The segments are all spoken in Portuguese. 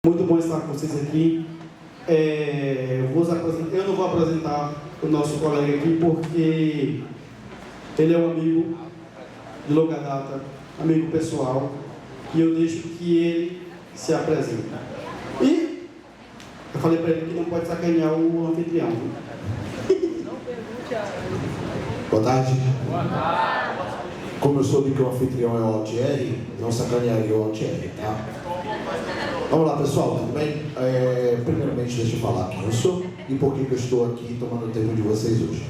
Muito bom estar com vocês aqui. Eu não vou apresentar o nosso colega aqui porque ele é um amigo de longa data, amigo pessoal, e eu deixo que ele se apresente. E eu falei para ele que não pode sacanear o anfitrião. Boa tarde. Boa tarde. Como eu soube que o anfitrião é o Altieri, não sacanearia o Altieri, tá? Vamos lá, pessoal, tudo bem? Primeiramente, deixa eu falar quem eu sou e por que eu estou aqui tomando o tempo de vocês hoje.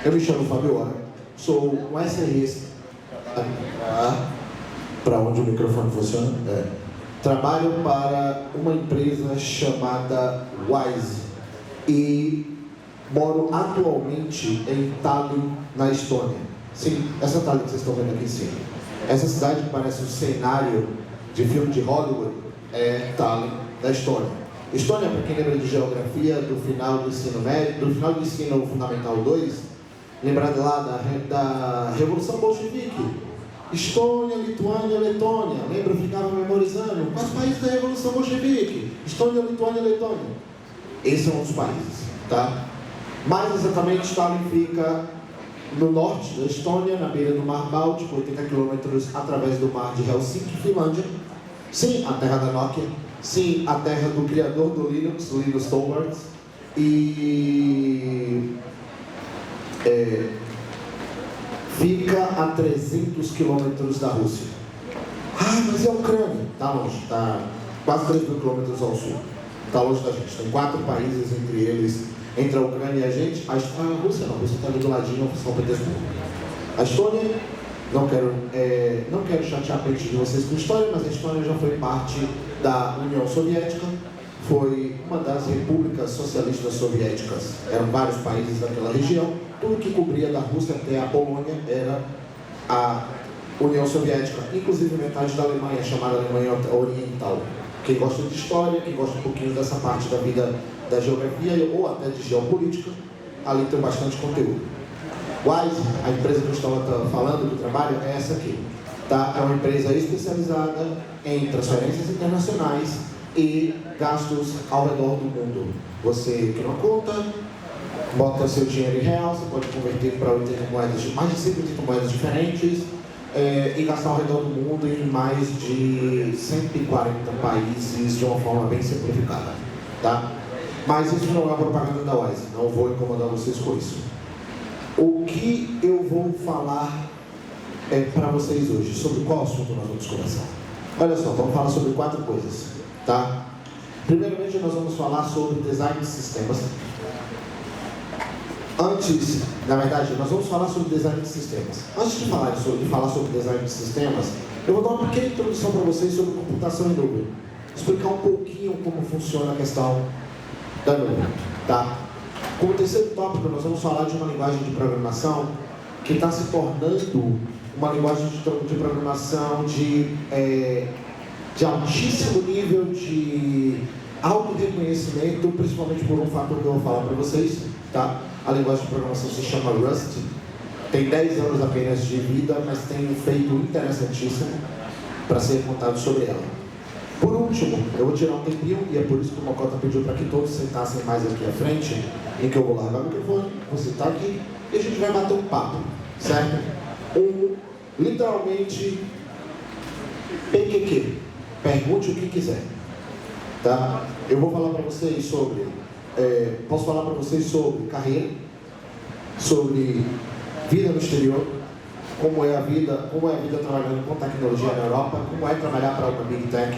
Eu me chamo Fabiola, sou um SRS. Para onde o microfone funciona? Trabalho para uma empresa chamada Wise e moro atualmente em Tallinn, na Estônia. Sim, essa Tallinn que vocês estão vendo aqui em cima. Essa cidade que parece um cenário de filme de Hollywood é Tallinn, da Estônia. Estônia, para quem lembra de geografia, do final do ensino médio, do final do ensino fundamental 2, lembrado lá da Revolução Bolchevique. Estônia, Lituânia, Letônia. Lembra? Eu ficava memorizando. Quais países da Revolução Bolchevique? Estônia, Lituânia, Letônia. Esses são os países, tá? Mais exatamente, Tallinn fica no norte da Estônia, na beira do Mar Báltico, 80 quilômetros através do mar de Helsinki, Finlândia. Sim, a terra da Nokia. Sim, a terra do criador do Linux, Linus Torvalds. E fica a 300 quilômetros da Rússia. Mas e a Ucrânia? Está longe, está quase 3 mil quilômetros ao sul. Está longe da gente. Tem 4 países entre eles, entre a Ucrânia e a gente. A Rússia não, a Rússia está ali do ladinho, São Petersburgo. A Estônia, não quero chatear a mente de vocês com história, mas a Estônia já foi parte da União Soviética, foi uma das repúblicas socialistas soviéticas. Eram vários países daquela região. Tudo que cobria da Rússia até a Polônia era a União Soviética, inclusive metade da Alemanha, chamada Alemanha Oriental. Quem gosta de história, quem gosta um pouquinho dessa parte da vida da geografia ou até de geopolítica, ali tem bastante conteúdo. Wise, a empresa que eu estava falando do trabalho, é essa aqui. Tá? É uma empresa especializada em transferências internacionais e gastos ao redor do mundo. Você cria uma conta, bota seu dinheiro em real, você pode converter para 80 moedas, mais de 180 moedas diferentes e gastar ao redor do mundo em mais de 140 países de uma forma bem simplificada. Tá? Mas isso não é a propaganda da Wise, não vou incomodar vocês com isso. O que eu vou falar para vocês hoje? Sobre qual assunto nós vamos conversar? Olha só, vamos falar sobre 4 coisas, tá? Primeiramente, nós vamos falar sobre design de sistemas. Nós vamos falar sobre design de sistemas. Antes de falar sobre design de sistemas, eu vou dar uma pequena introdução para vocês sobre computação em nuvem. Explicar um pouquinho como funciona a questão da nuvem, tá? Como terceiro tópico, nós vamos falar de uma linguagem de programação que está se tornando uma linguagem de programação de altíssimo nível de auto-reconhecimento, principalmente por um fator que eu vou falar para vocês, tá? A linguagem de programação se chama Rust, tem 10 anos apenas de vida, mas tem um feito interessantíssimo para ser contado sobre ela. Por último, eu vou tirar um tempinho, e é por isso que o Mocota pediu para que todos sentassem mais aqui à frente, em que eu vou largar o microfone, você está aqui, e a gente vai bater um papo, certo? Literalmente, PQQ, pergunte o que quiser, tá? Eu vou falar para vocês sobre, posso falar para vocês sobre carreira, sobre vida no exterior, como é a vida trabalhando com tecnologia na Europa, como é trabalhar para uma Big Tech,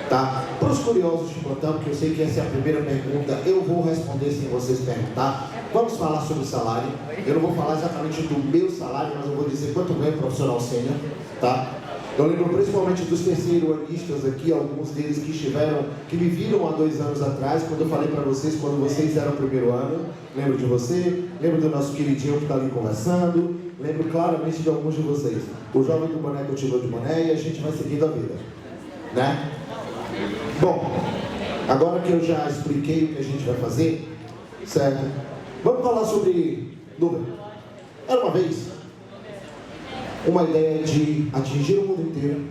tá? Para os curiosos de plantão, porque eu sei que essa é a primeira pergunta, eu vou responder sem vocês perguntar. Vamos falar sobre salário. Eu não vou falar exatamente do meu salário, mas eu vou dizer quanto ganha um profissional sênior, tá? Eu lembro principalmente dos terceiro-anistas aqui, alguns deles que me viram há 2 anos atrás, quando eu falei para vocês, quando vocês eram o primeiro ano. Lembro de você, lembro do nosso queridinho que está ali conversando, lembro claramente de alguns de vocês. O jovem do boné continua de boné e a gente vai seguindo a vida, né? Bom, agora que eu já expliquei o que a gente vai fazer, certo? Vamos falar sobre nuvem. Era uma vez uma ideia de atingir o mundo inteiro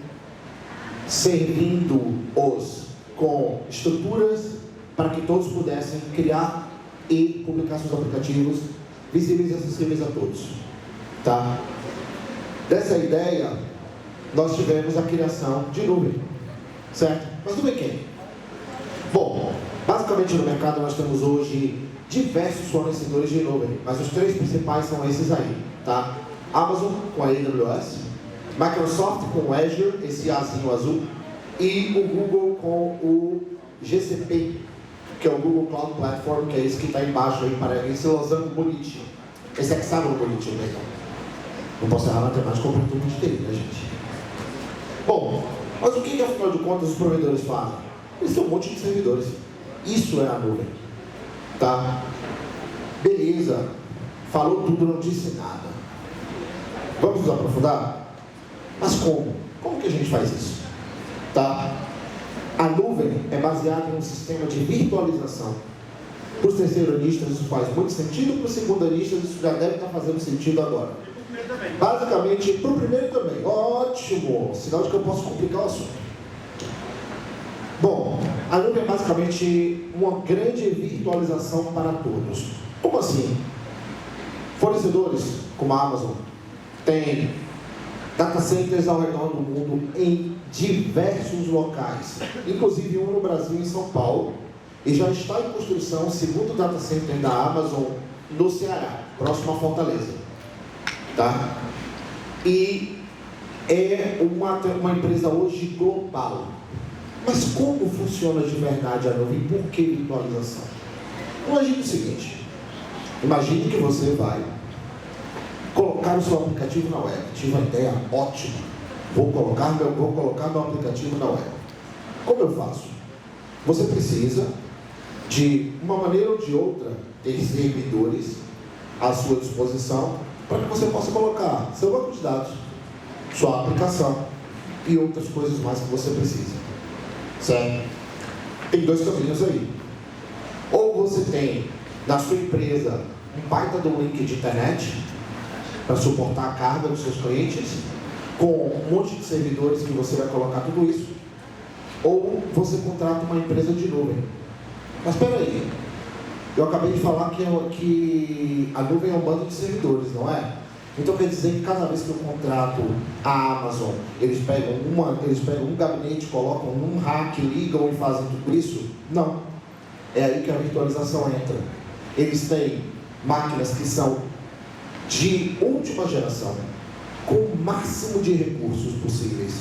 servindo os com estruturas para que todos pudessem criar e publicar seus aplicativos visíveis e acessíveis a todos. Tá? Dessa ideia, nós tivemos a criação de nuvem, certo? Mas nuvem quem? Bom, basicamente no mercado nós temos hoje diversos fornecedores de nuvem, mas os 3 principais são esses aí, tá? Amazon com a AWS, Microsoft com o Azure, esse Azinho azul, e o Google com o GCP, que é o Google Cloud Platform, que é esse que está embaixo aí, para esse losango bonitinho. Esse hexágono bonitinho, né? Não posso errar matemática, compro tudo de TI, né, gente? Bom, mas o que afinal de contas os provedores fazem? Eles têm um monte de servidores. Isso é a nuvem. Tá? Beleza. Falou tudo, não disse nada. Vamos nos aprofundar? Mas como? Como que a gente faz isso? Tá? A nuvem é baseada em um sistema de virtualização. Para os terceiranistas isso faz muito sentido, para os segundanistas isso já deve estar fazendo sentido agora. Basicamente, para o primeiro também. Ótimo! Sinal de que eu posso complicar o assunto. Bom, a nuvem é basicamente uma grande virtualização para todos. Como assim? Fornecedores como a Amazon têm data centers ao redor do mundo em diversos locais, inclusive um no Brasil, em São Paulo, e já está em construção o segundo data center da Amazon no Ceará, próximo a Fortaleza. Tá? E é uma empresa hoje global. Mas como funciona de verdade a nuvem? Por que virtualização? Imagine o seguinte. Imagine que você vai colocar o seu aplicativo na web. Tive uma ideia ótima. Vou colocar meu aplicativo na web. Como eu faço? Você precisa, de uma maneira ou de outra, ter servidores à sua disposição para que você possa colocar seu banco de dados, sua aplicação e outras coisas mais que você precisa. Certo? Tem 2 caminhos aí. Ou você tem na sua empresa um baita de um link de internet para suportar a carga dos seus clientes, com um monte de servidores que você vai colocar tudo isso, ou você contrata uma empresa de nuvem. Mas espera aí, eu acabei de falar que a nuvem é um bando de servidores, não é? Então quer dizer que cada vez que eu contrato a Amazon, eles pegam um gabinete, colocam num rack, ligam e fazem tudo isso? Não. É aí que a virtualização entra. Eles têm máquinas que são de última geração, com o máximo de recursos possíveis.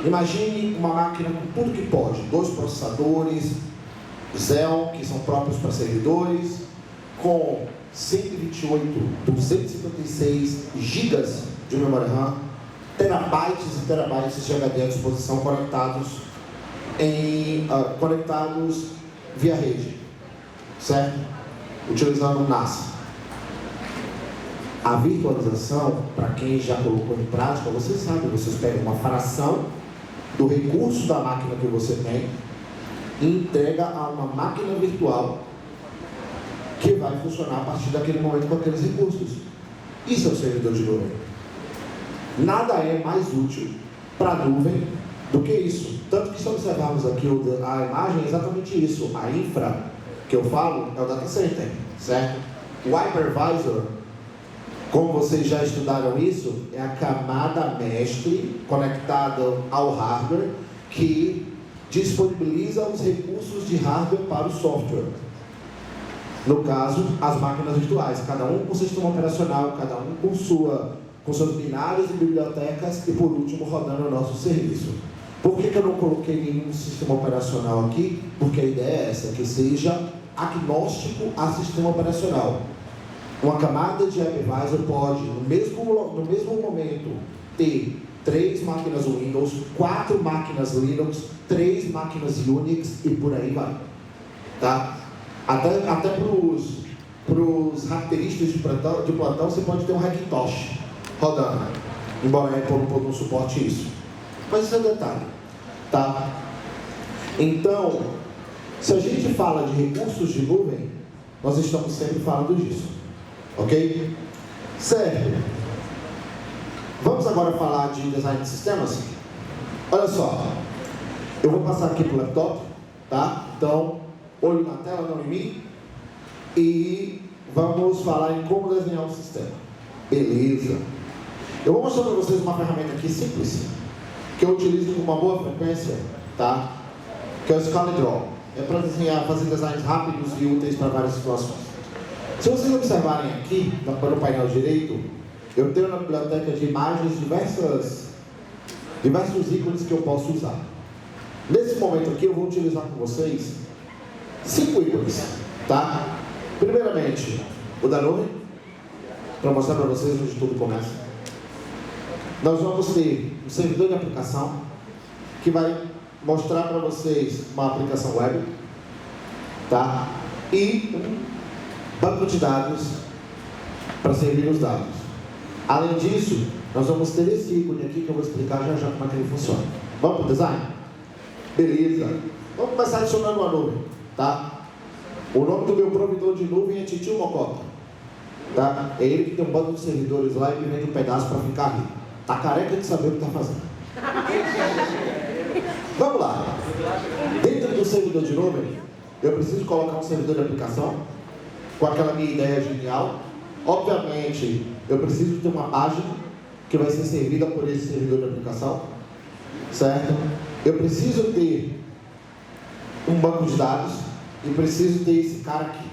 Imagine uma máquina com tudo que pode, 2 processadores Xeon, que são próprios para servidores, com 128, 256 gigas de memória RAM, terabytes e terabytes de HD à disposição conectados via rede, certo? Utilizando o NAS. A virtualização, para quem já colocou em prática, você sabe, vocês pegam uma fração do recurso da máquina que você tem e entrega a uma máquina virtual que vai funcionar a partir daquele momento com aqueles recursos. Isso é o servidor de nuvem. Nada é mais útil para a nuvem do que isso. Tanto que se observarmos aqui a imagem, é exatamente isso. A infra que eu falo é o data center, certo? O hypervisor, como vocês já estudaram isso, é a camada mestre conectada ao hardware que disponibiliza os recursos de hardware para o software. No caso, as máquinas virtuais, cada um com sistema operacional, cada um com seus binários e bibliotecas e, por último, rodando o nosso serviço. Por que eu não coloquei nenhum sistema operacional aqui? Porque a ideia é essa, que seja agnóstico a sistema operacional. Uma camada de hypervisor pode, no mesmo momento, ter 3 máquinas Windows, 4 máquinas Linux, 3 máquinas Unix e por aí vai. Tá? Até para os rasteiristas de plantão, você pode ter um Hackintosh rodando, embora a Apple não suporte isso. Mas isso é detalhe. Tá? Então, se a gente fala de recursos de nuvem, nós estamos sempre falando disso. Ok? Certo. Vamos agora falar de design de sistemas? Olha só, eu vou passar aqui para o laptop tá? Então, olho na tela, não em mim. E vamos falar em como desenhar o sistema. Beleza. Eu vou mostrar para vocês uma ferramenta aqui simples, que eu utilizo com uma boa frequência, tá? Que é o ScaleDraw. É para desenhar, fazer designs rápidos e úteis para várias situações. Se vocês observarem aqui, no painel direito, eu tenho na biblioteca de imagens diversos ícones que eu posso usar. Nesse momento aqui, eu vou utilizar com vocês 5 ícones, tá? Primeiramente, o da nuvem, para mostrar para vocês onde tudo começa. Nós vamos ter um servidor de aplicação, que vai mostrar para vocês uma aplicação web, tá? E um banco de dados para servir os dados. Além disso, nós vamos ter esse ícone aqui que eu vou explicar já como é que ele funciona. Vamos para o design? Beleza. Vamos começar adicionando uma nuvem, tá? O nome do meu provedor de nuvem é Titio Mococa, tá? É ele que tem um banco de servidores lá e me vende um pedaço para ficar rico. Tá careca de saber o que está fazendo. Vamos lá. Dentro do servidor de nuvem, eu preciso colocar um servidor de aplicação com aquela minha ideia genial. Obviamente, eu preciso ter uma página que vai ser servida por esse servidor de aplicação, certo? Eu preciso ter um banco de dados e preciso ter esse cara aqui.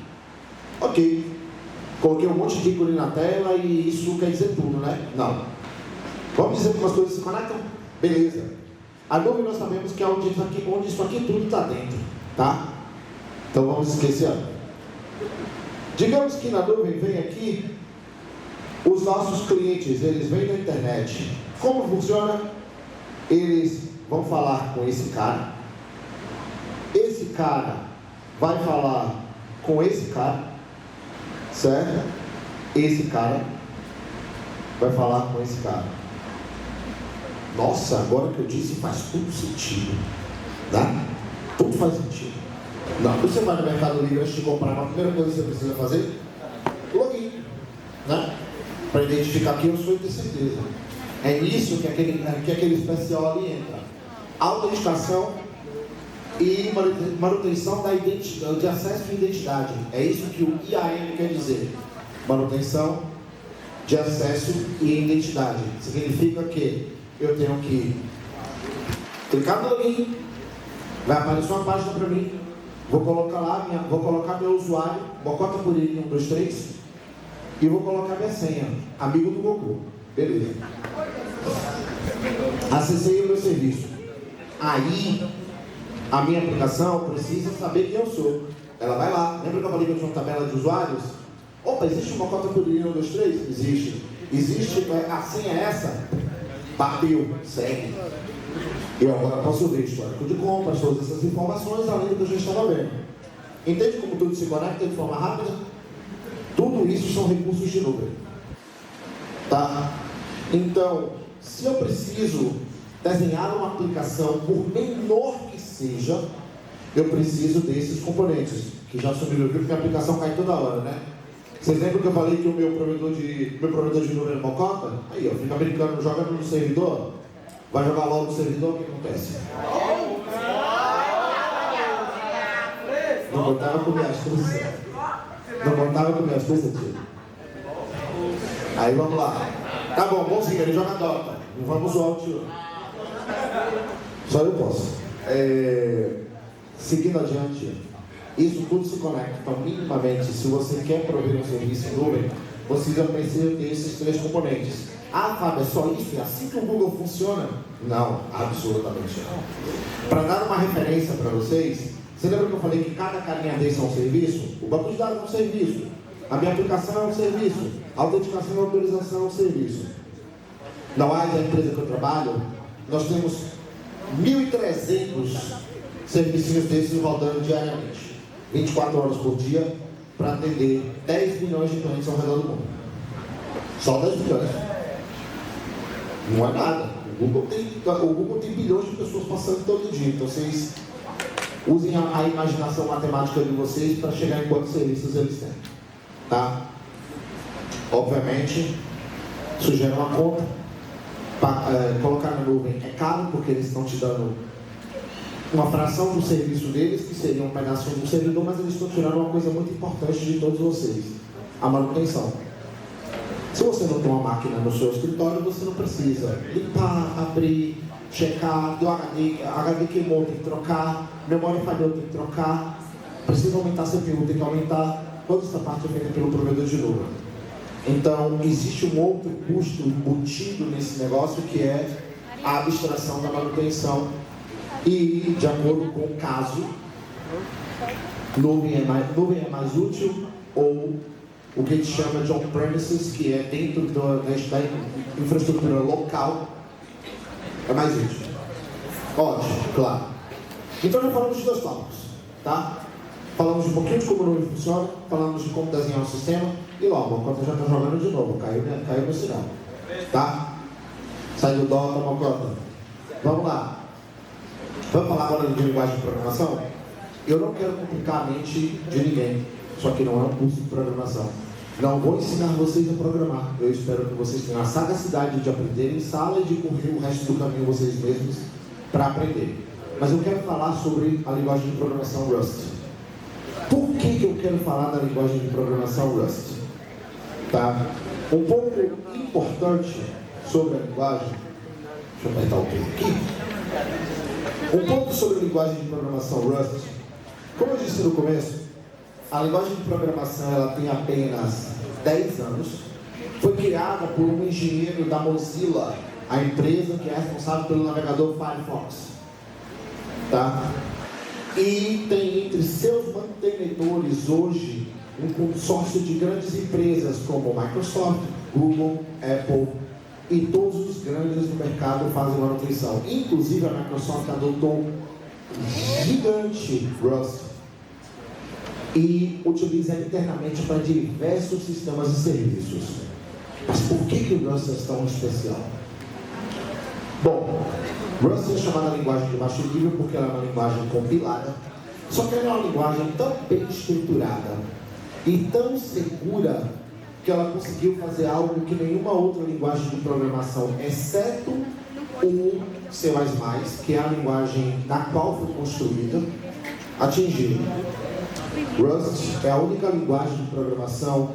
Ok. Coloquei um monte de ícone na tela e isso quer dizer tudo, né? Não. Vamos dizer como as coisas se conectam? Beleza. A nuvem nós sabemos que é onde isso aqui tudo está dentro, tá? Então vamos esquecer. Digamos que na nuvem vem aqui os nossos clientes, eles vêm da internet. Como funciona? Eles vão falar com esse cara. Esse cara vai falar com esse cara, certo? Esse cara vai falar com esse cara. Nossa, agora que eu disse faz tudo sentido, tá? Tudo faz sentido. Não, quando você vai no Mercado Livre antes de comprar, a primeira coisa que você precisa fazer é login, né? Para identificar que eu sou e ter certeza. É nisso que aquele especial ali entra. Autenticação e manutenção da identidade, de acesso e identidade. É isso que o IAM quer dizer. Manutenção de acesso e identidade. Significa que eu tenho que clicar no login, vai aparecer uma página para mim, vou colocar meu usuário, Mococa Purinho 123, e vou colocar minha senha, amigo do Goku. Beleza. Acessei o meu serviço. Aí, a minha aplicação precisa saber quem eu sou. Ela vai lá. Lembra que eu falei que eu tinha uma tabela de usuários? Opa, existe uma Mococa Purinho 123? Existe. Existe, a senha é essa? Bateu, segue. Eu agora posso ver histórico de compras, todas essas informações, além do que eu já estava vendo. Entende como tudo se conecta de forma rápida? Tudo isso são recursos de nuvem. Tá? Então, se eu preciso desenhar uma aplicação, por menor que seja, eu preciso desses componentes, que já subiram, viu que minha aplicação cai toda hora, né? Vocês lembram que eu falei que o meu provedor de nuvem é Mococa? Aí, ó, fica brincando, joga no servidor, vai jogar logo no servidor, o que acontece? Não contava com minhas coisas. Não contava com minhas coisas, tio. Aí vamos lá. Tá bom, bonzinho, ele joga Dota. Não vamos zoar o tio. Só eu posso. Seguindo adiante, isso tudo se conecta. Então, minimamente, se você quer prover um serviço em nuvem, você já precisa ter esses 3 componentes. Ah, Fábio, é só isso? É assim que o Google funciona? Não, absolutamente não. Para dar uma referência para vocês, você lembra que eu falei que cada carinha desse é um serviço? O banco de dados é um serviço. A minha aplicação é um serviço. A autenticação e a autorização é um serviço. Na área da empresa que eu trabalho, nós temos 1.300 serviços desses rodando diariamente. 24 horas por dia, para atender 10 milhões de clientes ao redor do mundo. Só 10 milhões. Não é nada. O Google tem bilhões de pessoas passando todo dia. Então vocês usem a imaginação matemática de vocês para chegar em quantos serviços eles têm. Tá? Obviamente, sugere uma conta. Colocar na nuvem é caro, porque eles estão te dando uma fração do serviço deles, que seria um pedacinho do servidor, mas eles estão tirando uma coisa muito importante de todos vocês: a manutenção. Se você não tem uma máquina no seu escritório, você não precisa limpar, abrir, checar, do HD queimou, tem que trocar, memória falhou, tem que trocar, precisa aumentar CPU, tem que aumentar. Toda essa parte é feita pelo provedor de nuvem. Então, existe um outro custo embutido nesse negócio, que é a abstração da manutenção. E, de acordo com o caso, nuvem é mais útil, ou o que a gente chama de on-premises, que é dentro da infraestrutura local, é mais útil. Ótimo, claro. Então já falamos de 2 tópicos, tá? Falamos um pouquinho de como a nuvem funciona, falamos de como desenhar um sistema, e logo, enquanto já está jogando de novo, caiu no sinal, tá? Sai do dó, toma conta. Vamos lá. Vamos falar agora de linguagem de programação? Eu não quero complicar a mente de ninguém. Isso aqui não é um curso de programação. Não vou ensinar vocês a programar. Eu espero que vocês tenham a sagacidade de aprender em sala e de correr o resto do caminho vocês mesmos para aprender. Mas eu quero falar sobre a linguagem de programação Rust. Por que eu quero falar da linguagem de programação Rust? Tá? Um ponto importante sobre a linguagem... Deixa eu apertar o dedo aqui. Um ponto sobre a linguagem de programação Rust. Como eu disse no começo, a linguagem de programação ela tem apenas 10 anos. Foi criada por um engenheiro da Mozilla, a empresa que é responsável pelo navegador Firefox. Tá? E tem entre seus mantenedores hoje um consórcio de grandes empresas como Microsoft, Google, Apple e todos os grandes no mercado fazem manutenção. Inclusive a Microsoft adotou um gigante Rust e utiliza internamente para diversos sistemas e serviços. Mas por que o Rust é tão especial? Bom, Rust é chamada linguagem de baixo nível porque ela é uma linguagem compilada, só que ela é uma linguagem tão bem estruturada e tão segura que ela conseguiu fazer algo que nenhuma outra linguagem de programação, exceto o C++, que é a linguagem na qual foi construída, atingiu. Rust é a única linguagem de programação,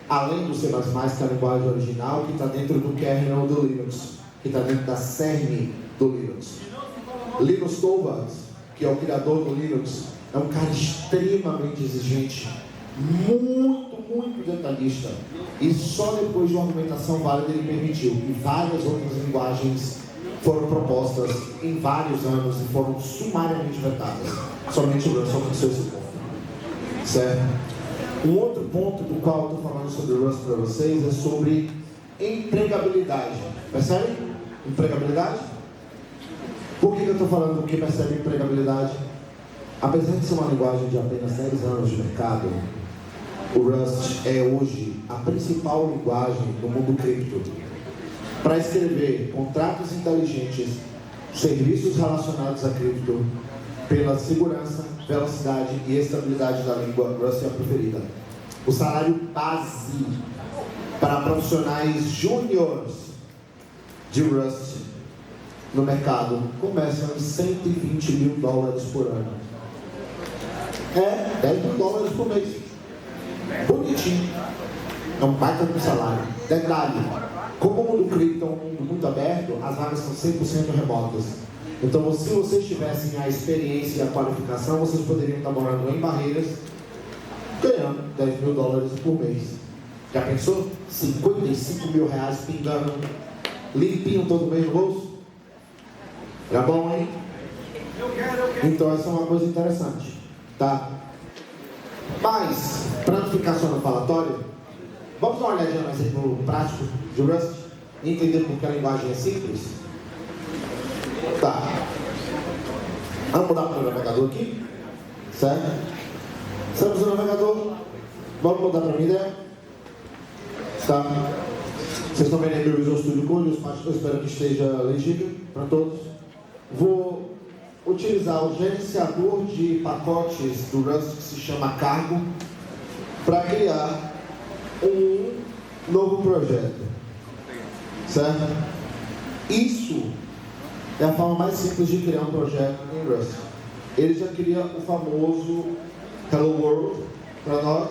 além do C++, que é a linguagem original, que está dentro do kernel do Linux, que está dentro da cerne do Linux. Linus Torvalds, que é o criador do Linux, é um cara extremamente exigente, muito detalhista, e só depois de uma argumentação válida ele permitiu. E várias outras linguagens foram propostas em vários anos e foram sumariamente vetadas. Somente o Rust alcançou esse ponto. Certo? Um outro ponto do qual eu estou falando sobre o Rust para vocês é sobre empregabilidade. Percebe? Empregabilidade? Por que eu estou falando que percebe empregabilidade? Apesar de ser uma linguagem de apenas 10 anos de mercado, o Rust é hoje a principal linguagem do mundo cripto para escrever contratos inteligentes, serviços relacionados a cripto, pela segurança, velocidade e estabilidade da língua. Rust é a preferida. O salário base para profissionais júniores de Rust no mercado começa em $120 mil por ano. É $10 mil por mês. Bonitinho. É um baita do salário. Detalhe, como o mundo cripto é um mundo muito aberto, as vagas são 100% remotas. Então, se vocês tivessem a experiência e a qualificação, vocês poderiam estar morando em Barreiras, ganhando $10 mil por mês. Já pensou? R$55 mil pingando, limpinho todo mês no bolso? Era bom, hein? Então, essa é uma coisa interessante, tá? Mas, para não ficar só no falatório, vamos dar uma olhadinha no exemplo prático de Rust e entender por que a linguagem é simples? Tá. Vamos mudar para o navegador aqui, certo? Estamos no navegador. Vamos mudar para a minha ideia. Tá? Vocês estão vendo aí meu Visual Studio Code, eu espero que esteja legível para todos. Vou utilizar o gerenciador de pacotes do Rust que se chama Cargo para criar um novo projeto, certo? Isso é a forma mais simples de criar um projeto em Rust. ele já queria o famoso Hello World para nós.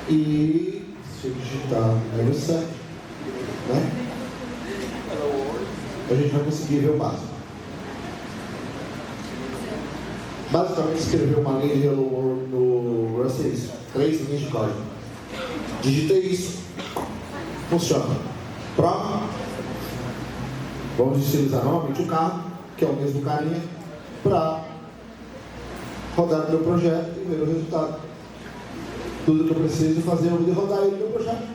E se eu digitar no 7, né? A gente vai conseguir ver o básico. Basicamente, escrever uma linha de Hello World no Rust é isso. 3 linhas de código. Digitei isso. Funciona. Prova. Vamos utilizar novamente o carro, que é o mesmo carinha, para rodar no meu projeto e ver o resultado. Tudo que eu preciso fazer é poder rodar ele no meu projeto.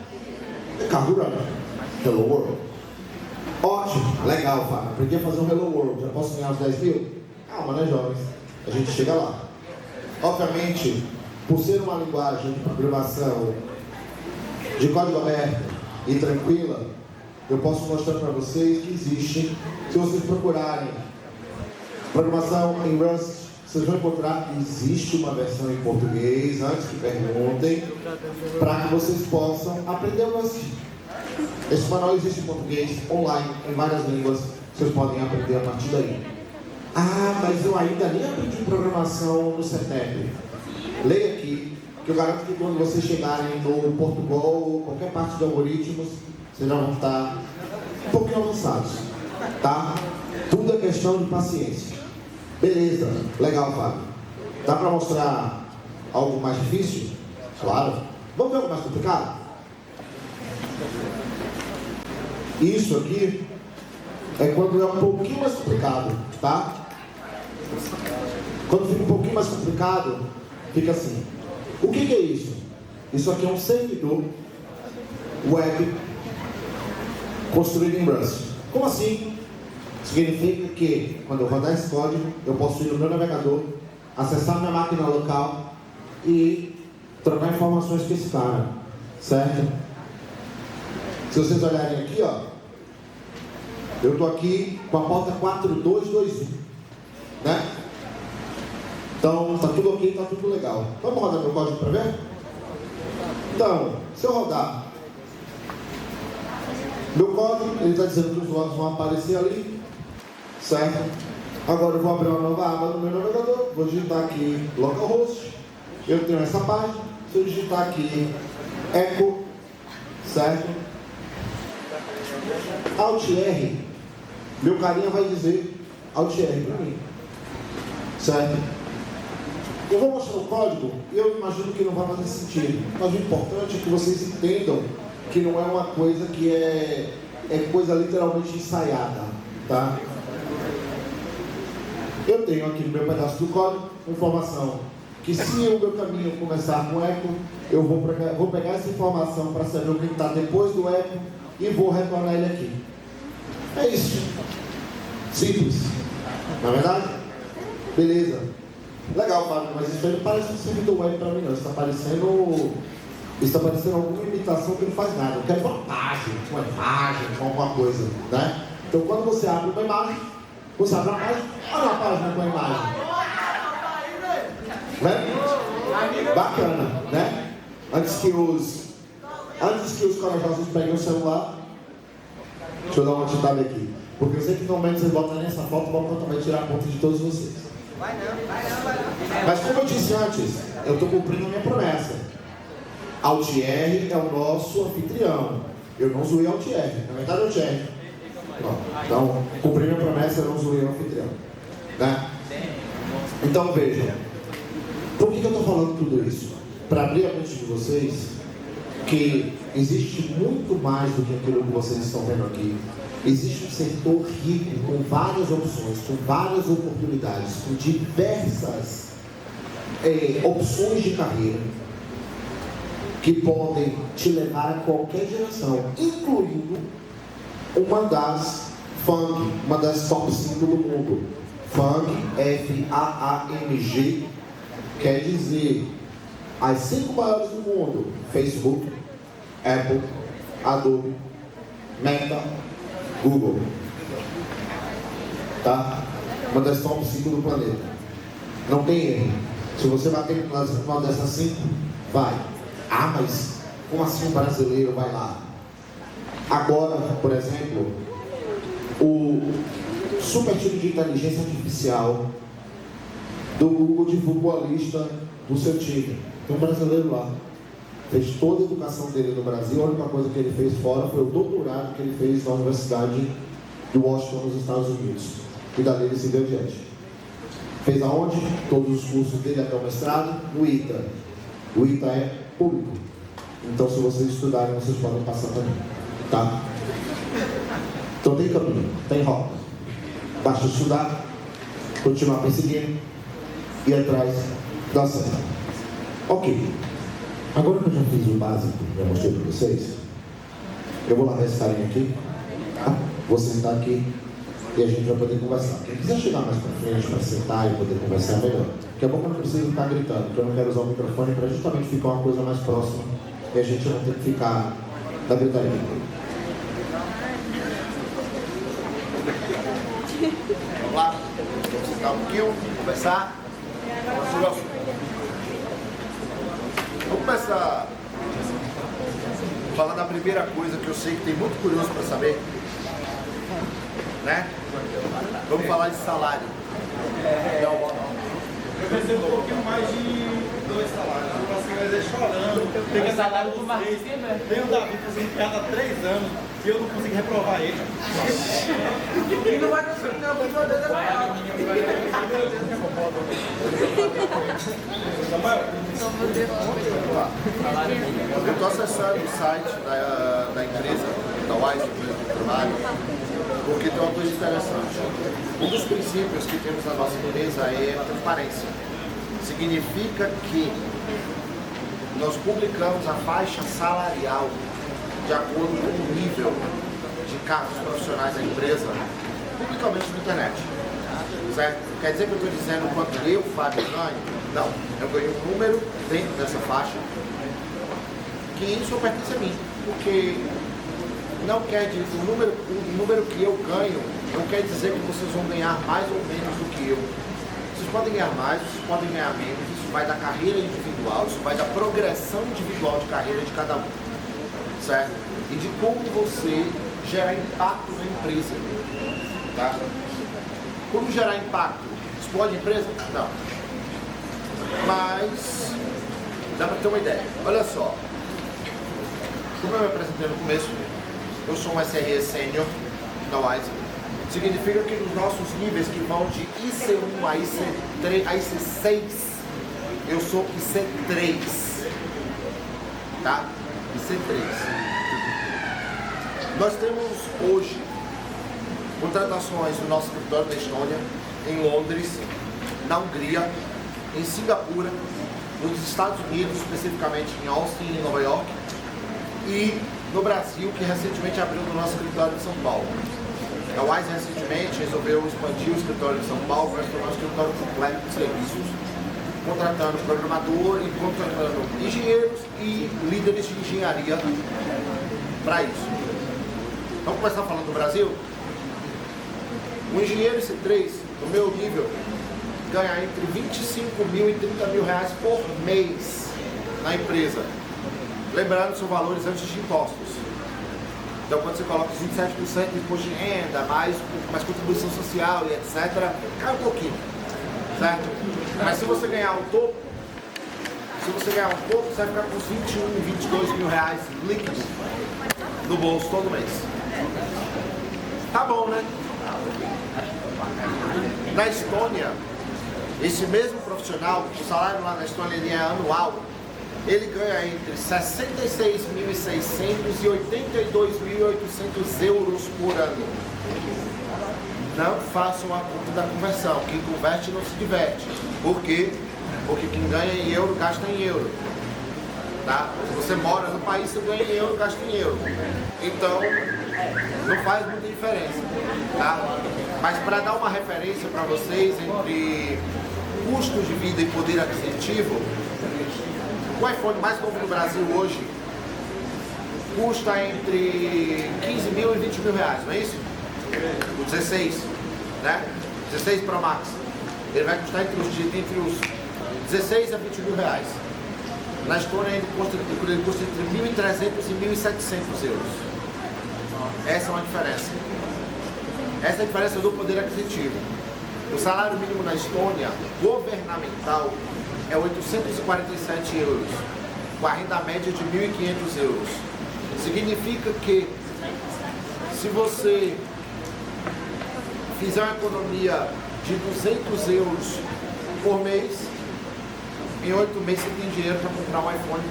É carro runner. Hello World. Ótimo, legal, Fábio. Aprendi a fazer um Hello World. Já posso ganhar os 10 mil? Calma, né, jovens? A gente chega lá. Obviamente, por ser uma linguagem de programação de código aberto e tranquila, eu posso mostrar para vocês que existe, se vocês procurarem programação em Rust, vocês vão encontrar, existe uma versão em português, antes que perguntem, para que vocês possam aprender Rust. Esse manual existe em português, online, em várias línguas, vocês podem aprender a partir daí. Ah, mas eu ainda nem aprendi programação no CETEP. Leia aqui, que eu garanto que quando vocês chegarem no Portugal ou qualquer parte de algoritmos, vocês já vão estar um pouquinho avançados, tá? Tudo é questão de paciência. Beleza, legal, Fábio. Dá para mostrar algo mais difícil? Claro. Vamos ver algo mais complicado? Isso aqui é quando é um pouquinho mais complicado, tá? Quando fica um pouquinho mais complicado, fica assim. O que é isso? Isso aqui é um servidor web construído em Rust. Como assim? Significa que quando eu rodar esse código, eu posso ir no meu navegador, acessar minha máquina local e trocar informações com esse cara, certo? Se vocês olharem aqui, ó, eu estou aqui com a porta 4221, né? Então, tá tudo ok, tá tudo legal. Vamos rodar meu código para ver? Então, se eu rodar meu código, ele está dizendo que os logs vão aparecer ali, certo? Agora eu vou abrir uma nova aba no meu navegador, vou digitar aqui localhost, eu tenho essa página, se eu digitar aqui echo, certo? Alt R, meu carinha vai dizer Alt R para mim, certo? Eu vou mostrar o código e eu imagino que não vai fazer sentido, mas o importante é que vocês entendam que não é uma coisa que é coisa literalmente ensaiada, tá? Eu tenho aqui no meu pedaço do código informação que se o meu caminho começar com echo, eu vou pegar essa informação para saber o que está depois do echo e vou retornar ele aqui. É isso. Simples. Não é verdade? Beleza. Legal, Fábio, mas isso aí não parece um servidor web para mim não. Isso está parecendo alguma imitação que não faz nada. Eu quero uma imagem, alguma coisa, né? Então quando você abre uma imagem, você abre uma página, olha uma página com a imagem. Né? Bacana, né? Antes que os corajosos peguem o celular, deixa eu dar uma digitada aqui. Porque eu sei que normalmente vocês botam nessa foto, o Conta vai tirar a conta de todos vocês. Vai não. Mas como eu disse antes, eu estou cumprindo a minha promessa. Alt R é o nosso anfitrião. Eu não zoei Alt R. Na verdade, Alt R. Não. Então, cumpri minha promessa, eu não zoei o anfitrião. Né? Então, vejam. Por que eu estou falando tudo isso? Para abrir a mente de vocês que existe muito mais do que aquilo que vocês estão vendo aqui. Existe um setor rico, com várias opções, com várias oportunidades, com diversas opções de carreira que podem te levar a qualquer direção, incluindo uma das FAANG, uma das top 5 do mundo. FAANG, F-A-A-N-G, quer dizer as 5 maiores do mundo: Facebook, Apple, Adobe, Meta, Google, tá? Uma das top 5 do planeta. Não tem erro. Se você bater uma dessas 5, vai. Ah, mas como assim um brasileiro vai lá? Agora, por exemplo, super time de inteligência artificial do Google divulgou a lista do seu time. Tem um brasileiro lá. Fez toda a educação dele no Brasil. A única coisa que ele fez fora foi o doutorado que ele fez na Universidade de Washington, nos Estados Unidos. E dali ele seguiu adiante. Fez aonde? Todos os cursos dele até o mestrado? No ITA. O ITA é público. Então, se vocês estudarem, vocês podem passar também. Tá? Então tem caminho, tem rota. Basta estudar, continuar perseguindo e atrás dá certo. Ok. Agora que eu já fiz o básico, já mostrei para vocês, eu vou largar esse carinha aqui, tá? Vou sentar aqui e a gente vai poder conversar. Quem quiser chegar mais para frente para sentar e poder conversar, melhor. Daqui a pouco eu não preciso ficar gritando, porque eu não quero usar o microfone para justamente ficar uma coisa mais próxima e a gente não ter que ficar da gritaria. Vamos lá? Vamos sentar um pouquinho, conversar. Vamos começar falando a primeira coisa que eu sei que tem muito curioso para saber, né? Vamos falar de salário. Eu recebo um pouquinho mais de 2 salários. Eu passei mais chorando. Peguei salário do Marquinhos. Tem o Davi fazendo piada há 3 anos e eu não consegui reprovar ele. E não vai conseguir, não, porque meu Deus é maior. Eu estou acessando o site da empresa, da Wise, empresa de trabalho, porque tem uma coisa interessante. Um dos princípios que temos na nossa empresa é a transparência. Significa que nós publicamos a faixa salarial de acordo com o nível de cargos profissionais da empresa publicamente na internet. Certo? Quer dizer que eu estou dizendo quanto eu, Fábio, ganho? Não. Eu ganho um número dentro dessa faixa que isso pertence a mim. Porque não quer dizer, o número que eu ganho não quer dizer que vocês vão ganhar mais ou menos do que eu. Vocês podem ganhar mais, vocês podem ganhar menos. Isso vai da carreira individual, isso vai da progressão individual de carreira de cada um. Certo? E de como você gera impacto na empresa. Tá? Como gerar impacto? Explode a empresa? Não. Mas dá para ter uma ideia. Olha só. Como eu me apresentei no começo, eu sou um SRE Sênior da Wise. Significa que nos nossos níveis que vão de IC1 a IC3, a IC6, eu sou IC3. Tá? IC3. Nós temos hoje contratações no nosso escritório da Estônia, em Londres, na Hungria, em Singapura, nos Estados Unidos, especificamente em Austin e Nova York, e no Brasil, que recentemente abriu no nosso escritório de São Paulo. A Wise recentemente resolveu expandir o escritório de São Paulo para se tornar um escritório completo de serviços, contratando programador e contratando engenheiros e líderes de engenharia para isso. Vamos começar falando do Brasil? Um engenheiro C3, no meu nível, ganha entre 25 mil e 30 mil reais por mês na empresa. Lembrando que são valores antes de impostos. Então, quando você coloca 27% de imposto de renda, mais contribuição social e etc., cai um pouquinho, certo? Mas se você ganhar um pouco, você vai ficar com uns 21, 22 mil reais líquidos no bolso todo mês. Tá bom, né? Na Estônia, esse mesmo profissional, o salário lá na Estônia ele é anual, ele ganha entre 66.600 e 82.800 euros por ano. Não façam a conta da conversão. Quem converte não se diverte. Por quê? Porque quem ganha em euro, gasta em euro. Tá? Se você mora no país, você ganha em euro, gasta em euro. Então, não faz muita diferença. Tá? Mas para dar uma referência para vocês entre custos de vida e poder aquisitivo, o iPhone mais novo do Brasil hoje custa entre 15 mil e 20 mil reais, não é isso? O 16, né? 16 Pro Max. Ele vai custar entre os 16 a 20 mil reais. Na Estônia ele custa entre 1.300 e 1.700 euros. Essa é uma diferença. Essa é a diferença do poder aquisitivo. O salário mínimo na Estônia, governamental, é 847 euros, com a renda média de 1.500 euros. Significa que, se você fizer uma economia de 200 euros por mês, em 8 meses você tem dinheiro para comprar um iPhone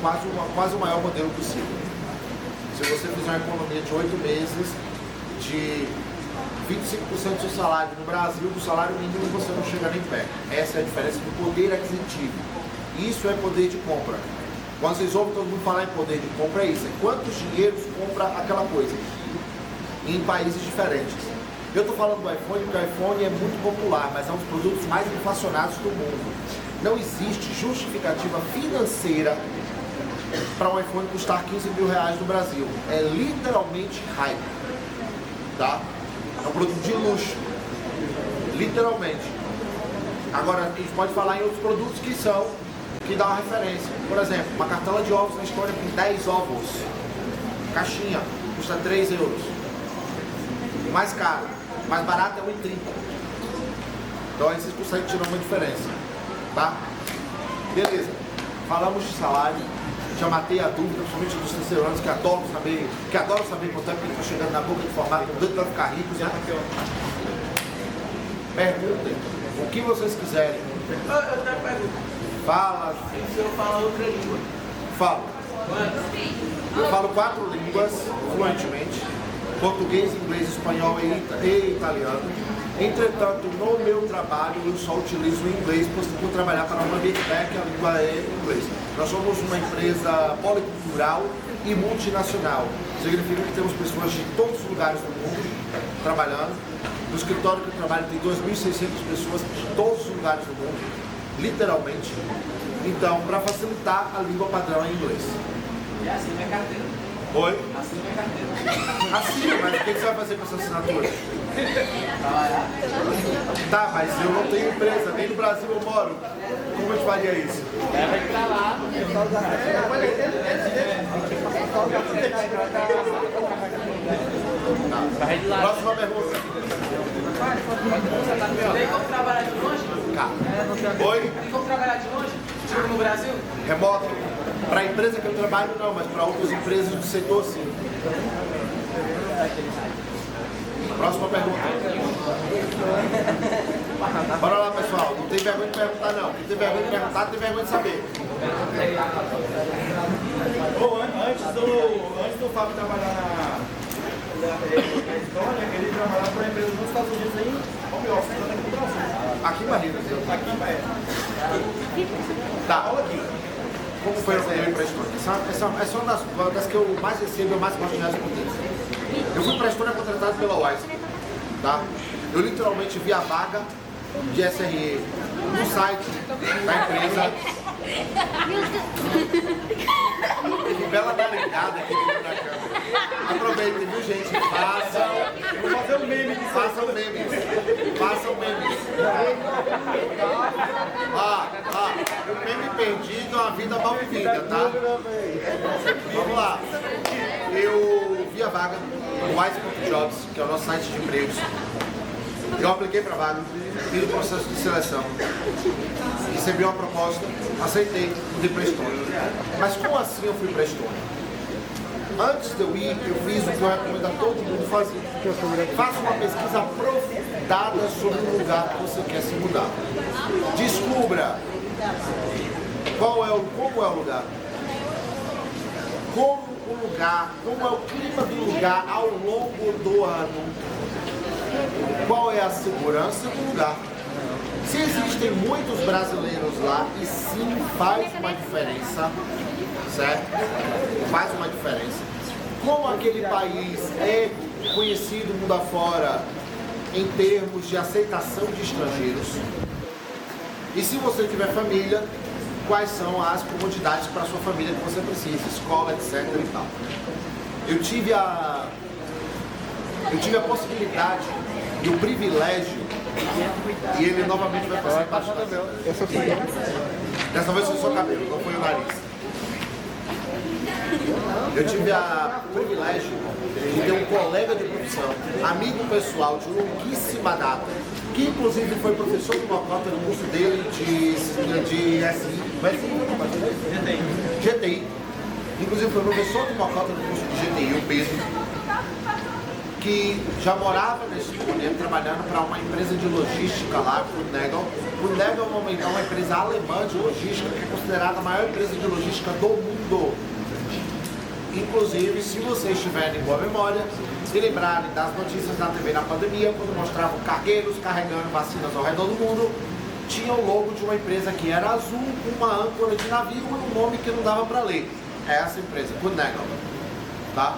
quase o maior modelo possível. Se você fizer uma economia de 8 meses, de 25% do seu salário no Brasil, do salário mínimo, você não chega nem perto. Essa é a diferença do poder aquisitivo. Isso é poder de compra. Quando vocês ouvem todo mundo falar em poder de compra, é isso. É quantos dinheiros compra aquela coisa em países diferentes. Eu estou falando do iPhone porque o iPhone é muito popular, mas é um dos produtos mais inflacionados do mundo. Não existe justificativa financeira para um iPhone custar 15 mil reais no Brasil. É literalmente hype. Tá? É um produto de luxo. Literalmente. Agora, a gente pode falar em outros produtos que dão uma referência. Por exemplo, uma cartela de ovos na Estônia com 10 ovos. Caixinha, custa 3 euros. Mais caro. Mais barato é 1,30. Então aí vocês conseguem tirar uma diferença. Tá? Beleza. Falamos de salário. Já matei a dúvida, principalmente dos terceiros que adoram saber quanto é que estão chegando na boca de formato, com doido para ficar ricos, né? Perguntem o que vocês quiserem. Eu tenho uma pergunta. Fala. Se o senhor fala outra língua. Falo. Eu falo 4 línguas fluentemente: português, inglês, espanhol e italiano. Entretanto, no meu trabalho eu só utilizo o inglês por trabalhar para uma Big Tech, a língua é inglês. Nós somos uma empresa policultural e multinacional. Significa que temos pessoas de todos os lugares do mundo trabalhando. No escritório que eu trabalho tem 2.600 pessoas de todos os lugares do mundo, literalmente. Então, para facilitar, a língua padrão é inglês. É assim minha carteira. Oi? Assim minha carteira. Assina, mas o que você vai fazer com essa assinatura? Trabalhar. Tá, mas eu não tenho empresa, nem no Brasil eu moro. Como eu faria isso? Vai pra lá. Tá. Próxima pergunta. Tem como trabalhar de longe? Cá. Oi? Tem como trabalhar de longe? Tipo no Brasil? Remoto. Para a empresa que eu trabalho não, mas para outras empresas do setor sim. Próxima pergunta. Bora lá, pessoal. Não tem vergonha de perguntar, não. Quem tem vergonha de perguntar, tem vergonha de saber. Bom, antes do Fábio trabalhar na Estônia, ele trabalhava para empresas nos Estados Unidos aí, home office, aqui no Brasil. Aqui em Barreira. Aqui em Bahia. Tá. Como foi a primeira para a Estônia? Essa é uma das que eu mais recebo e mais gosto de responder. Eu fui para a Estônia contratado pela Wise. Tá? Eu literalmente vi a vaga de SRE no site da empresa. Que bela delegada aqui na câmera. Aproveitem, viu, gente? Vou fazer um meme disso. Façam memes. O meme perdido é uma vida mal vivida, tá? Vamos lá. Eu vi a vaga no Wise.jobs, que é o nosso site de empregos. Eu apliquei para a vaga, fiz o processo de seleção, recebi uma proposta, aceitei, fui para a Estônia. Mas como assim eu fui para a Estônia? Antes de eu ir, eu fiz o que eu recomendo a todo mundo fazer. Faça uma pesquisa aprofundada sobre o lugar que você quer se mudar. Descubra como é o lugar. Como é o clima do lugar ao longo do ano. Qual é a segurança do lugar? Se existem muitos brasileiros lá, e sim faz uma diferença, certo? Faz uma diferença. Como aquele país é conhecido mundo afora em termos de aceitação de estrangeiros? E se você tiver família, quais são as comodidades para a sua família que você precisa, escola, etc. e tal. Eu tive a possibilidade e o privilégio, e ele novamente vai passar parte. Dessa vez foi só cabelo, não foi o nariz. Eu tive o privilégio de ter um colega de profissão, amigo pessoal de longuíssima data, que inclusive foi professor do Mocota no curso dele de GTI. Inclusive foi professor do Mocota no curso de GTI, o Pedro, que já morava na Estônia, trabalhando para uma empresa de logística lá, Kuehne+Nagel. Kuehne+Nagel é uma empresa alemã de logística, que é considerada a maior empresa de logística do mundo. Inclusive, se vocês tiverem boa memória, se lembrarem das notícias da TV na pandemia, quando mostravam cargueiros carregando vacinas ao redor do mundo, tinha o logo de uma empresa que era azul, com uma âncora de navio e um nome que não dava para ler. É essa empresa, Kuehne+Nagel, tá?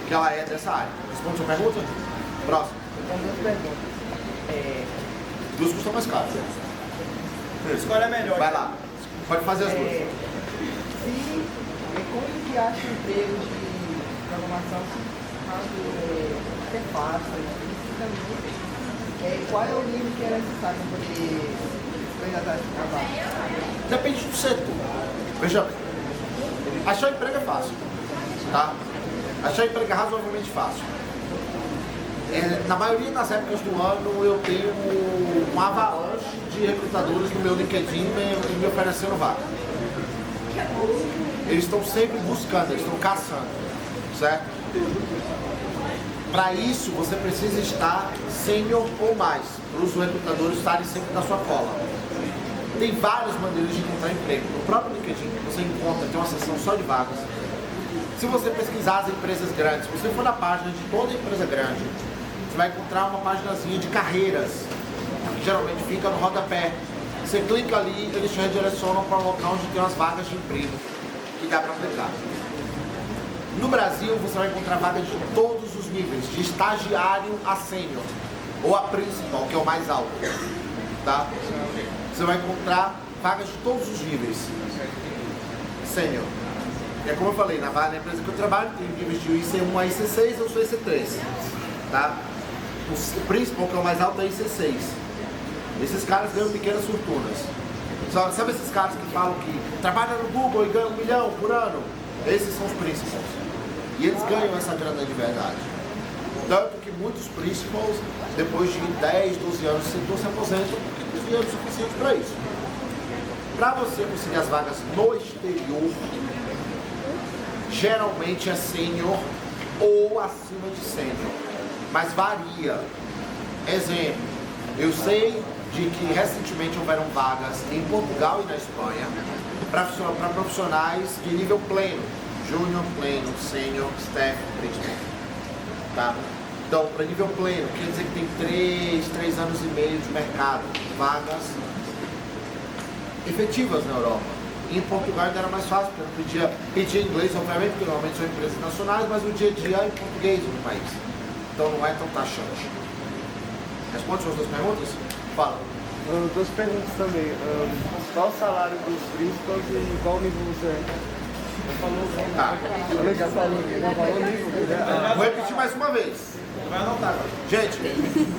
Que ela é dessa área. Responde sua pergunta? Próximo. Então, duas perguntas. Duas custam mais caro. Escolha melhor. Vai lá. Pode fazer as duas. Como que acha o emprego de programação caso é fácil, qual é o nível que é necessário para poder candidatar esse trabalho? Depende do setor. Veja bem. Achar emprego é fácil. Tá? Achar emprego é razoavelmente fácil. Na maioria das épocas do ano eu tenho um avalanche de recrutadores no meu LinkedIn me oferecendo vaga. Eles estão sempre buscando, eles estão caçando, certo? Para isso você precisa estar sênior ou mais, para os recrutadores estarem sempre na sua cola. Tem várias maneiras de encontrar emprego. No próprio LinkedIn você encontra, tem uma seção só de vagas. Se você pesquisar as empresas grandes, se você for na página de toda empresa grande, você vai encontrar uma paginazinha de carreiras, que geralmente fica no rodapé. Você clica ali, eles te redirecionam para um local onde tem umas vagas de emprego que dá para aplicar. No Brasil, você vai encontrar vagas de todos os níveis, de estagiário a sênior, ou a principal, que é o mais alto. Tá? Você vai encontrar vagas de todos os níveis. Sênior. É como eu falei, na empresa que eu trabalho, tem níveis de IC1 a IC6, eu sou IC3. Tá? O principal, que é o mais alto, é IC6. Esses caras ganham pequenas fortunas. Sabe esses caras que falam que trabalham no Google e ganham 1 milhão por ano? Esses são os principals. E eles ganham essa grana de verdade. Tanto que muitos principals, depois de 10, 12 anos de setor, se aposentam porque tem dinheiro suficiente para isso. Para você conseguir as vagas no exterior, geralmente é sênior ou acima de sênior. Mas varia. Exemplo, eu sei de que recentemente houveram vagas em Portugal e na Espanha para profissionais de nível pleno, júnior, pleno, sênior, staff, principal. Tá? Então, para nível pleno, quer dizer que tem 3 anos e meio de mercado, vagas efetivas na Europa. E em Portugal ainda era mais fácil, porque não pedia inglês, obviamente, porque normalmente são empresas nacionais, mas o dia a dia é em português no país. Então não é tão taxante. Responde suas duas perguntas? Fala. Duas perguntas também. Qual o salário dos principals e qual nível você é? Tá. Eu já falou o nível. Vou repetir mais uma vez. Vai anotar agora. Gente,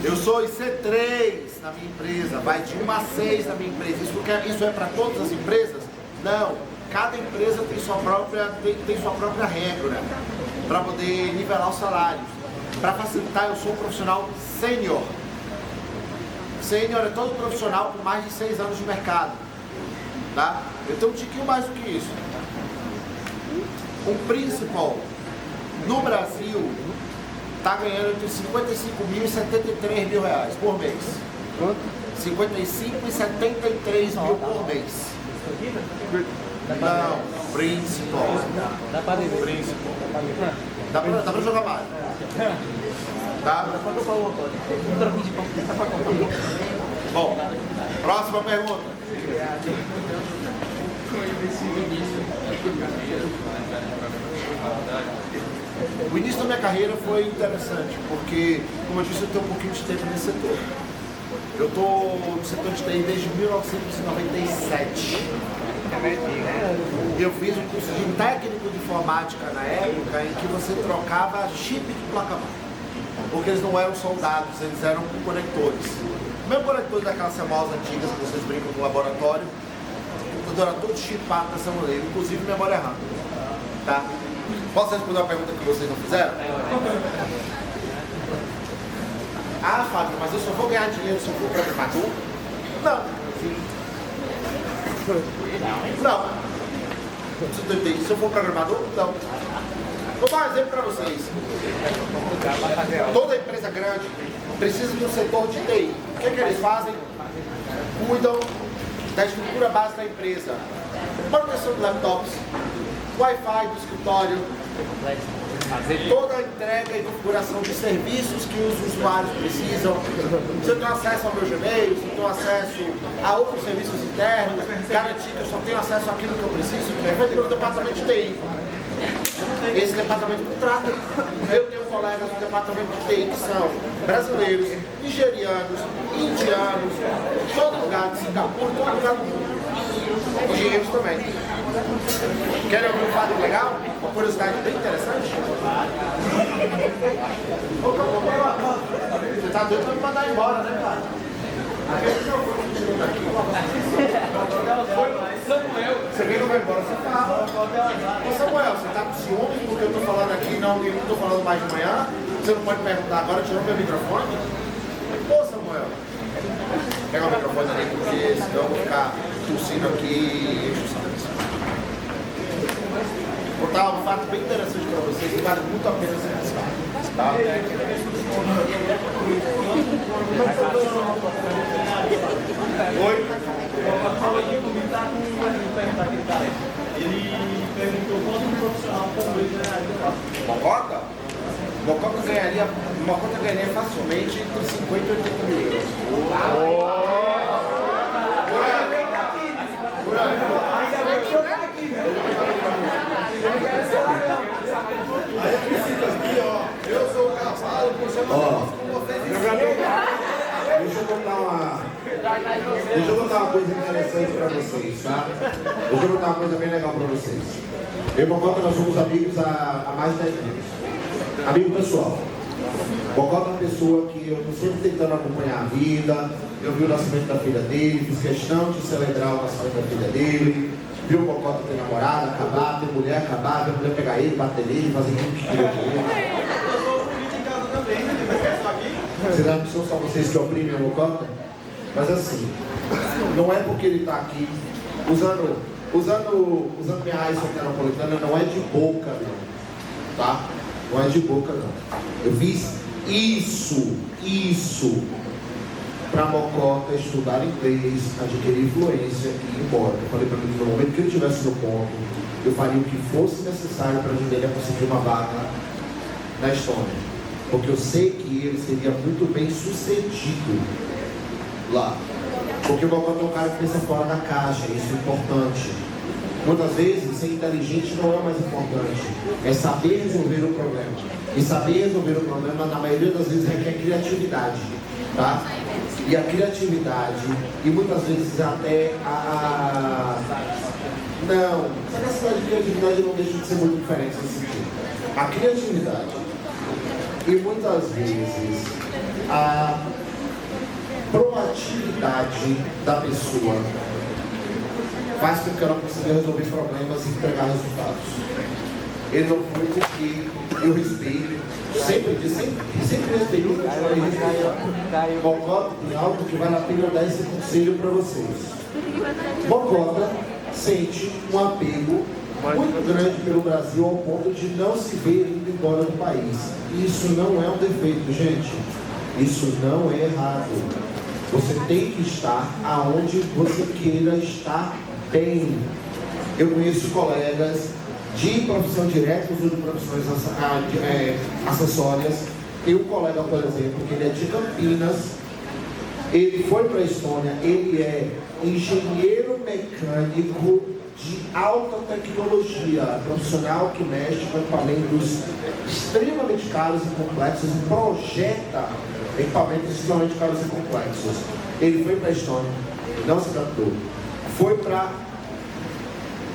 eu sou IC3 na minha empresa, vai de 1 a 6 na minha empresa. Isso é para todas as empresas? Não. Cada empresa tem sua própria regra para poder nivelar os salários. Para facilitar, eu sou um profissional sênior. Sênior é todo profissional com mais de 6 anos de mercado. Tá? Eu tenho um tiquinho mais do que isso. Um principal no Brasil está ganhando entre 55 mil e 73 mil reais por mês. Quanto? 55 e 73 mil por mês. Não, principal. Dá para ver. Principal. Dá pra jogar mais. Tá? Bom, próxima pergunta. O início da minha carreira foi interessante, porque, como eu disse, eu tenho um pouquinho de tempo nesse setor. Eu estou no setor de TI desde 1997. Eu fiz um curso de técnico de informática na época em que você trocava chip de placa-mãe. Porque eles não eram soldados, eles eram conectores. O meu conector daquelas famosas antigas que vocês brincam no laboratório, o computador era todo chipado dessa maneira, inclusive memória RAM. Tá? Posso responder uma pergunta que vocês não fizeram? Ah, Fábio, mas eu só vou ganhar dinheiro se eu for programador? Não. Não. Você não entende? Se eu for programador, não. Vou dar um exemplo para vocês. Toda empresa grande precisa de um setor de TI. O que eles fazem? Cuidam da estrutura básica da empresa. Manutenção de laptops, Wi-Fi do escritório, toda a entrega e configuração de serviços que os usuários precisam. Se eu tenho acesso ao meu Gmail, se eu tenho acesso a outros serviços internos, garantir que eu só tenho acesso àquilo que eu preciso, vai ter o departamento de TI. Esse departamento contrata. Eu tenho colegas do departamento de TI que são brasileiros, nigerianos, indianos, todo lugar de Singapura, todo lugar do mundo. Engenheiros também. Querem ouvir um fato legal? Uma curiosidade bem interessante? Você tá doido pra me mandar embora, né, cara? Samuel, você vem não vai embora, você fala. Ô Samuel, você tá com ciúme porque eu tô falando aqui e não tô falando mais de manhã? Você não pode perguntar agora, tirou meu microfone? Ô Samuel, pega o microfone ali porque senão eu vou ficar tossindo aqui e encho o saco. Vou contar um fato bem interessante para vocês que vale muito a pena ser pensado. Tá? Oi? Ele perguntou quanto profissional como ele ganharia. Mocota? Mocota ganharia facilmente entre 50 e 80 mil euros. Eu sou o cavalo, você não Deixa eu contar uma coisa interessante para vocês, tá? Deixa eu contar uma coisa bem legal para vocês. Eu e o Mocota, nós somos amigos há mais de 10 anos. Amigo pessoal. Mocota é uma pessoa que eu estou sempre tentando acompanhar a vida. Eu vi o nascimento da filha dele, fiz questão de celebrar o nascimento da filha dele. Vi o Mocota ter namorada, acabar, ter mulher, acabar, ter mulher pegar ele, bater nele, fazer tudo que queria com ele. Será que são só vocês que oprimem o Mocota? Mas assim, não é porque ele está aqui usando minha raiz soteropolitana, não é de boca não, tá? Não é de boca não. Eu fiz isso para Mocota estudar inglês, adquirir influência e ir embora. Eu falei para ele que no momento que ele estivesse no ponto, eu faria o que fosse necessário para ajudar ele a conseguir uma vaga na Estônia. Porque eu sei que ele seria muito bem sucedido lá. Porque o Mocota é um cara que pensa fora da caixa, isso é importante. Muitas vezes, ser inteligente não é o mais importante, é saber resolver o problema. E saber resolver o problema, na maioria das vezes, requer criatividade, tá? E a criatividade, e muitas vezes até não, a capacidade de criatividade não deixa de ser muito diferente nesse sentido. A criatividade e muitas vezes a proatividade da pessoa faz com que ela consiga resolver problemas e entregar resultados. Ele não foi porque eu respeito, sempre respeito o que Mocota tem algo que vale a pena dar esse conselho para vocês. Mocota sente um apego muito grande pelo Brasil ao ponto de não se ver indo embora do país. Isso não é um defeito, gente. Isso não é errado. Você tem que estar aonde você queira estar bem. Eu conheço colegas de profissão direta ou de profissões acessórias. Tem um colega, por exemplo, que ele é de Campinas. Ele foi para a Estônia. Ele é engenheiro mecânico de alta tecnologia, profissional que mexe com equipamentos extremamente caros e complexos e projeta equipamentos extremamente caros e complexos. Ele foi para a Estônia, não se adaptou. Foi para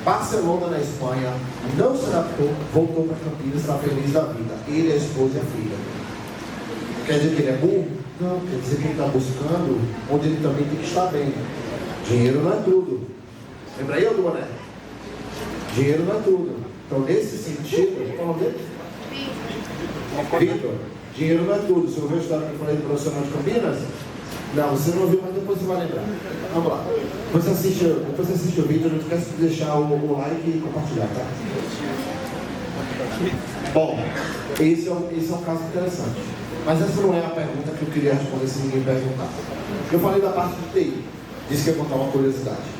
Barcelona, na Espanha, não se adaptou, voltou para Campinas, está feliz da vida. Ele, a esposa e a filha. Quer dizer que ele é burro? Não, quer dizer que ele está buscando onde ele também tem que estar bem. Dinheiro não é tudo. Lembra aí, Boné? Dinheiro não é tudo. Então, nesse sentido, qual é o nome dele? Vitor, dinheiro não é tudo. Você ouviu a história que eu falei do profissional de Campinas? Não, você não ouviu, mas depois você vai lembrar. Vamos lá. Depois você assiste o vídeo, não esquece de deixar o like e compartilhar, tá? Bom, esse é um caso interessante. Mas essa não é a pergunta que eu queria responder se ninguém perguntar. Eu falei da parte de TI. Disse que ia contar uma curiosidade.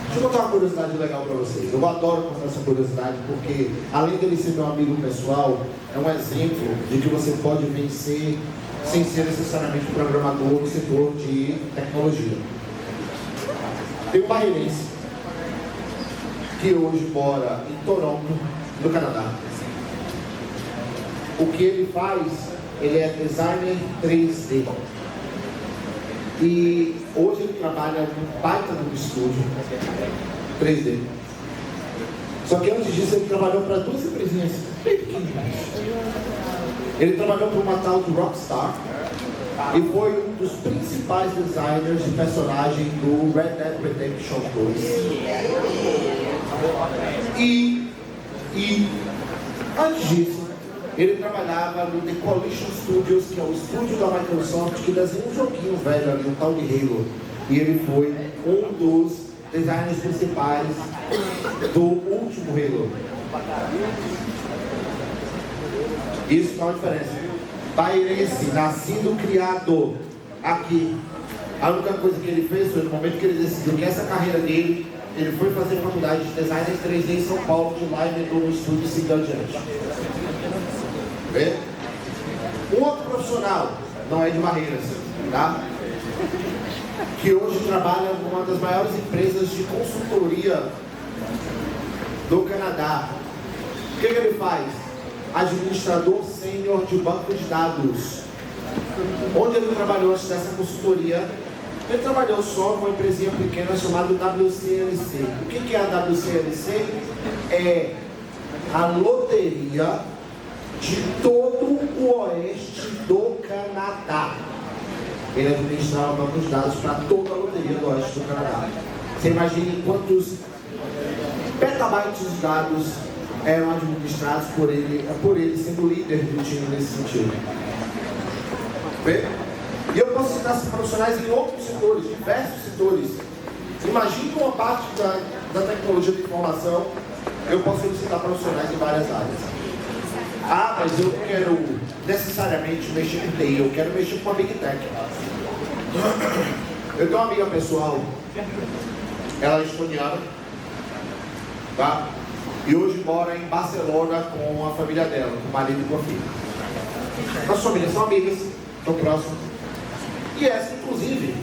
Deixa eu contar uma curiosidade legal para vocês. Eu adoro contar essa curiosidade porque, além dele ser meu amigo pessoal, é um exemplo de que você pode vencer sem ser necessariamente programador no setor de tecnologia. Tem um barreirense que hoje mora em Toronto, no Canadá. O que ele faz, ele é designer 3D. E hoje ele trabalha num baita de um estúdio 3D. Só que antes disso ele trabalhou para duas empresinhas bem pequenininhas. Ele trabalhou para uma tal de Rockstar e foi um dos principais designers de personagem do Red Dead Redemption 2. E antes disso, ele trabalhava no The Coalition Studios, que é o estúdio da Microsoft que desenha um joguinho velho ali, um tal de Halo. E ele foi um dos designers principais do último Halo. Isso faz uma diferença. Bairense, nascido, criado aqui. A única coisa que ele fez foi no momento que ele decidiu que essa carreira dele, ele foi fazer faculdade de design 3D em São Paulo, de lá e entrou no estúdio e seguiu adiante. Vê? Um outro profissional, não é de Barreiras, tá? Que hoje trabalha numa das maiores empresas de consultoria do Canadá. O que ele faz? Administrador sênior de banco de dados. Onde ele trabalhou antes dessa consultoria? Ele trabalhou só numa empresinha pequena chamada WCLC. O que é a WCLC? É a loteria de todo o oeste do Canadá. Ele administrava bancos de dados para toda a loteria do oeste do Canadá. Você imagine quantos petabytes de dados eram administrados por ele sendo líder do time nesse sentido. Bem, e eu posso citar esses profissionais em outros setores, diversos setores. Imagine uma parte da tecnologia de informação, eu posso citar profissionais em várias áreas. Ah, mas eu não quero necessariamente mexer com TI, eu quero mexer com a Big Tech. Eu tenho uma amiga pessoal, ela é estoniana, tá? E hoje mora em Barcelona com a família dela, com o marido e com a filha. Nossas famílias são amigas, estão próximas. E essa, inclusive,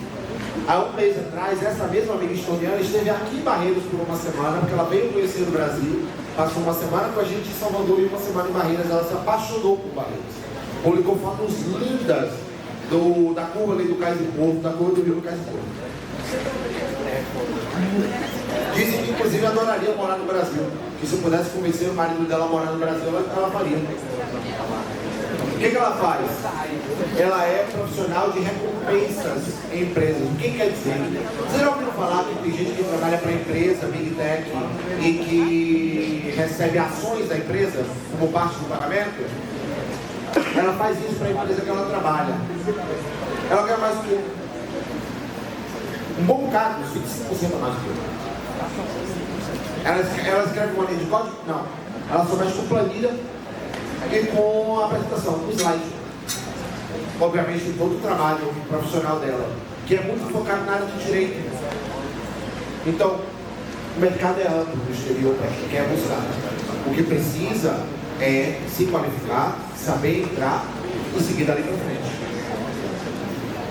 há um mês atrás, essa mesma amiga estoniana esteve aqui em Barreiros por uma semana, porque ela veio conhecer o Brasil, passou uma semana com a gente em Salvador e uma semana em Barreiras. Ela se apaixonou por Barreiros. Publicou fotos lindas da curva ali do Cais do Povo, da curva do Rio do Cais do Povo. Disse que inclusive adoraria morar no Brasil, que se eu pudesse convencer o marido dela a morar no Brasil, ela faria. O que ela faz? Ela é profissional de recompensas em empresas. O que quer dizer? Vocês já ouviram falar que tem gente que trabalha para a empresa, Big Tech, e que recebe ações da empresa como parte do pagamento? Ela faz isso para a empresa que ela trabalha. Ela ganha mais do que um bom bocado, 25% a mais do que ela escreve uma linha de código? Não. Ela só mexe com planilha e com a apresentação, com slide. Obviamente, todo o trabalho profissional dela, que é muito focado na área de direito. Então, o mercado é amplo no exterior para quem quer buscar. O que precisa é se qualificar, saber entrar e seguir dali para frente.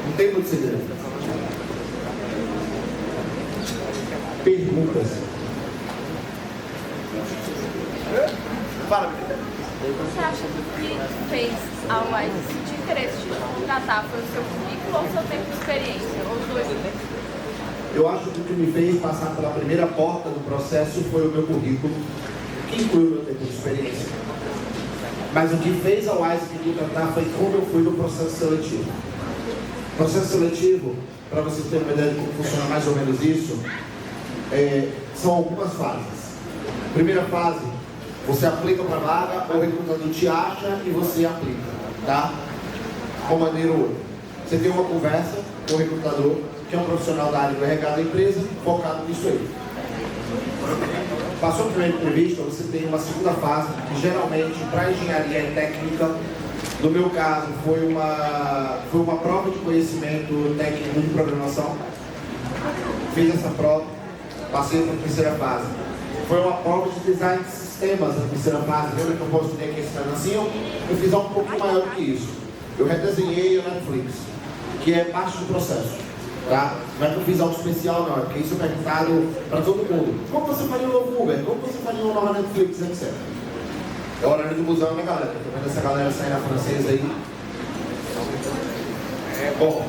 Não tem muito segredo. Perguntas? Fala, Você acha que o que fez a UAS sentir interesse de contratar foi o seu currículo ou o seu tempo de experiência? Ou os dois? Eu acho que o que me fez passar pela primeira porta do processo foi o meu currículo, que inclui o meu tempo de experiência. Mas o que fez a UAS me contratar foi como eu fui no processo seletivo. O processo seletivo, para vocês terem uma ideia de como funciona mais ou menos isso, são algumas fases. Primeira fase Você aplica para a vaga, o recrutador te acha e você aplica, tá? Uma maneira ou outra. Você tem uma conversa com o recrutador, que é um profissional da área do RH da empresa, focado nisso aí. Passou a primeira entrevista, você tem uma segunda fase, que geralmente para engenharia é técnica. No meu caso, foi uma prova de conhecimento técnico de programação. Fiz essa prova, passei para a terceira fase. Foi uma prova de design de sistemas na terceira fase. Lembra que eu postei aqui esse pedacinho? Eu fiz algo um pouquinho maior do que isso. Eu redesenhei o Netflix, que é parte do processo. Tá? Não é que eu fiz algo especial, não, é porque isso é perguntado para todo mundo. Como você faria um novo Uber? Como você faria uma nova Netflix, etc. É o horário do busão, né, galera? Tô vendo essa galera sair na francesa aí. Bom,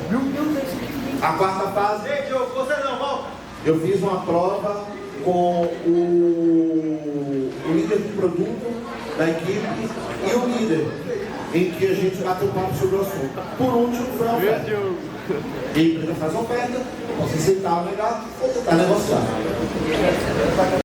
a quarta fase. Ei, Diogo, você não, volta. Eu fiz uma prova com o líder do produto da equipe e o líder, em que a gente bateu papo sobre o assunto. Por último, foi a oferta. E a empresa faz a oferta, você aceitar o negócio ou tentar negociar.